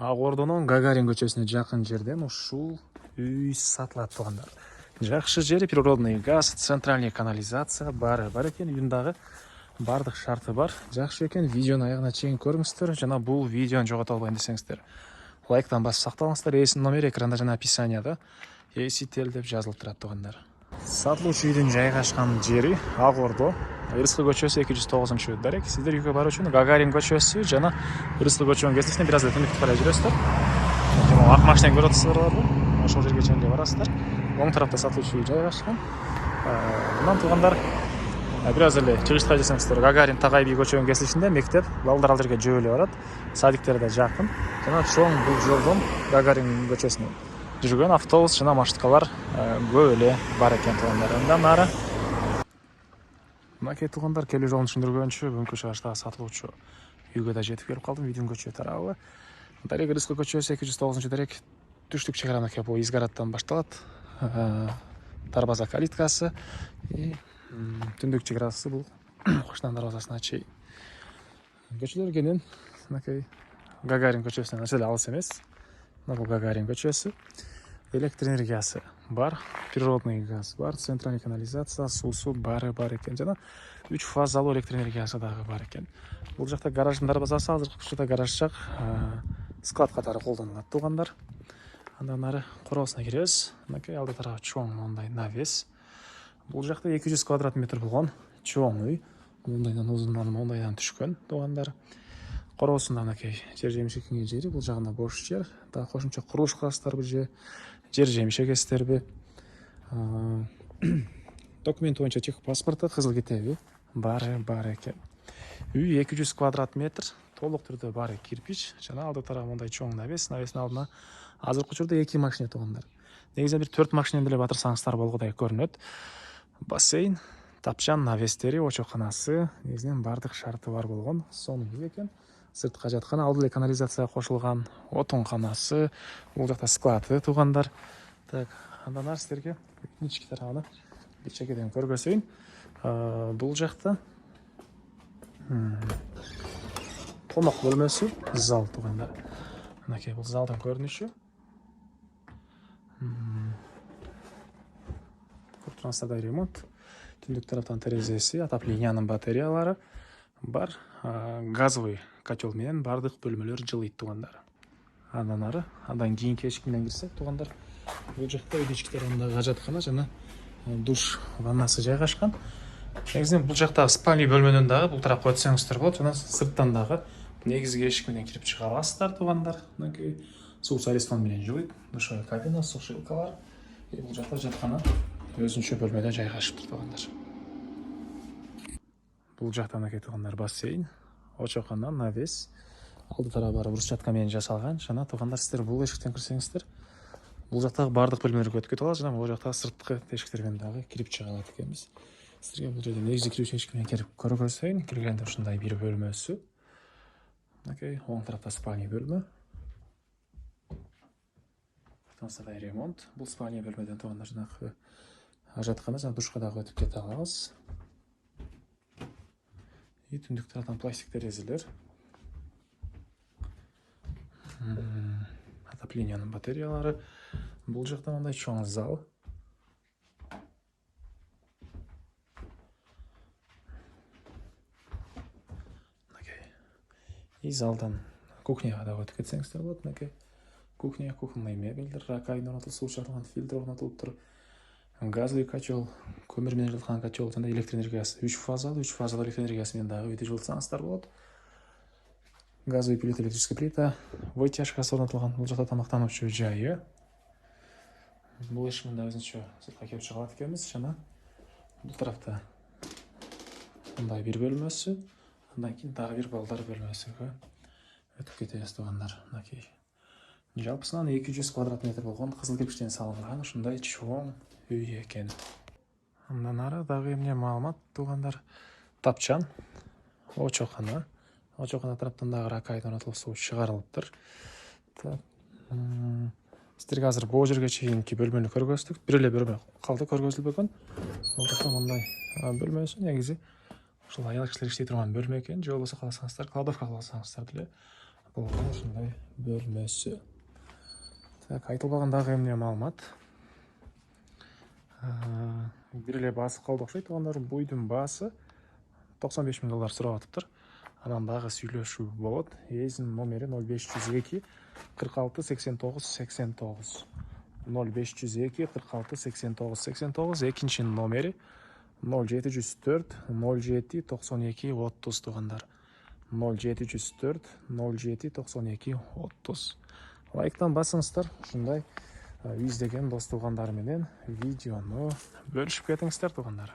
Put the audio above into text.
Ак Ордонун Гагарин көчөсүнө жакын жерден ушул үй сатылат туугандар. Жакшы жери, природный газ, центральный канализация бар экен, үйдүн бардык шарты бар. Жакшы экен, видеону аягына чейин көрүңүздөр. Жана бул видеону жогото албайын десеңиздер, лайктан басып сакталыңыздар. Эсин номери экранда жана описанияда Эсител деп жазылып турат туугандар. Сатылуучу үйдүн жайгашкан жери Ак Ордо, Ырыскы көчөсү 209 дарек. Сиздер үйгө баруу үчүн Гагарин көчөсү жана Ырыскы көчөнүн кесиштен бир аз төмөнкү карай жүрөсүздөр. Жана ак машинени көрүп атасыздарбы? Ошол жерге чейин барасыздар. Оң тарапта сатылуучу үй жайгашкан. Мындан туугандар, бир аз эле чыгышка жасаңыздар. Гагарин Тагай би көчөнүн кесилишинде мектеп, балдар ал жерге жөө эле барат. Садиктер да жакын. Жана чоң бул жолдон Гагарин көчөсүнө жүргөн автобус жана маршруткалар көп эле бар экен туугандар. Андан ары мынакей туугандар, келүү жолун түшүндүргөнчү бүгүнкү чыгыштагы сатылуучу үйгө да жетип келип калдым. Видеонун көчө тарабы Дарек Ырыскы көчөсү 209 дарек. Түштүк чегара мынакей бул Изгороддон башталат. Дарбаза калиткасы и түндүк чегарасы бул Кошнан дарбазасына чейин. Көчөлөр кенен мынакей Гагарин көчөсүнөн анча эле алыс эмес. Бул Гагарин көчөсү. Электр энергиясы бар, природный газ бар, центральный канализация, суусу бар экен. Жана 3 фазалуу электр энергиясы дагы бар экен. Бул жакта гараждын дарбазасы, азыркы учурда гараж жак склад катары колдонулат туугандар. Андан ары короосуна киребиз. Мынакей алды тарабы чоң мондай навес. Бул жакта 200 квадрат метр болгон чоң үй. Мондайдан узундан мондайдан түшкөн туугандар. Короосунда мынакей жер жемиш эккен жери, бул жагында бош жер. Дагы кошумча курулуш кыласыздарбы же жер жемиш эгесиздерби? Документ боюнча техпаспорту, кызыл китеби бар экен. Үй 200 квадрат метр, толук түрдө баары кирпич, жана алды тарабы мондай чоң навес. Навестин алдына азыркы учурда 2 машина туугандар. Негизинен бир 4 машинени деле батырсаңыздар болгодай көрүнөт. Бассейн, тапчан, навестери, очоканасы, негизинен бардык шарты бар болгон сонун үй экен. Сыртка жаткан, алды эле канализацияга кошулган отунканасы, бул жакта склады туугандар. Так, андан ары сиздерге ички тарабын чекеден көргөзөйүн. Бул жакта комок бөлмөсү, зал туугандар. Мынакей бул залдын көрүнүшү. Көрүп турасыздар, ремонт. Түндүк тараптан терезеси, отопленияның батареялары бар. Газовый котел менен бардык бөлмөлөр жылыйт туугандар. Андан кийинки эшигинен кирсек туугандар, бул жакта үйдүн ички тарабында ажаткана жана душ ваннасы жайгашкан. Негизинен бул жактагы спальный бөлмөнүн дагы бул тарапка өтсөңүздөр болот. Жана сырттан дагы негизги эшик менен кирип чыга аласыздар туугандар. Мынакей суу салистон менен жууйт, душевая кабина, сушилкалар. Бул жакта жаткана өзүнчө бөлмөдө жайгашыптыр туугандар. Бул жакта мынакей туугандар бассейн, очокана, навес. Алды тарабы брусчатка менен жасалган. Жана туугандар, сиздер бул эшиктен кирсеңиздер, бул жактагы бардык бөлмөлөргө өтүп кете аласыз. Жана бул жактагы сырткы эшиктерден дагы кирип чыга алат экенбиз. Сиздерге бул жерде негизги кирүүчү эшик менен кирип көргөзөйүн. Киргенде ушундай бир бөлмөсү. Мынакей оң тарапта спальный бөлмө. Тансадай ремонт. Бул спальный бөлмөдөн туугандар жанагы ажаткана жана душка дагы өтүп кете алабыз. И түндүк тараптан пластик терезелер. Отоплениянын батареялары. Бул жакта мындай чоң зал. И залдан кухняга дагы өтүп кетсеңиздер болот. Мынакей кухня, кухонный мебелдер, раковина орнотулуп, суу чыгарылган фильтр орнотулуп тур. Газовый котел, көмүр менен жылыткан котел, жана электр энергиясы 3 фазалуу электр энергиясы менен дагы үйдү жылытсаңыздар болот. Газовый плита, электрическая плита, вытяжкасы орнотулган. Бул жакта тамактануучу жайы. Бул эшигин да өзүнчө сыртка келип чыга алат экенбиз. Жана бул тарафта мындай бир бөлмөсү, андан кийин дагы бир балдар бөлмөсүгө өтүп кетебиз туугандар. Мынакей жалпысынан 200 квадрат метр болгон кызыл кирпичтен салынган ушундай чоң үй экен. Андан ары дагы эмне маалымат туугандар, тапчан, очокана. Очокана тараптан дагы раковина орнотулуп, суу чыгарылыптыр. Сиздерге азыр бул жерге чейинки бөлмөнү көргөздүк. Бир эле бөлмө калды көргөзүлбөгөн. Бул жакта мындай бөлмөсү негизи ушул аял кишилер иштей турган бөлмө экен. Же болбосо кааласаңыздар, кладовка кылсаңыздар деле Бұл ушундай бөлмөсү. Так, айтылбаган дагы эмне маалымат. Бир эле баасы калды окшойт туугандар. Бул үйдүн баасы $95,000 сурап атыптыр. Анан дагы сүйлөшүү болот. Ээсинин номери 0502 46 89 89. 0502 46 89 89. Экинчинин номери 0704 07 92 30 туугандар. 0704 07 92 30. Лайктан басыңыздар. Ушундай үй издеген дос туугандар менен видеону бөлүшүп кетиңиздер туугандар.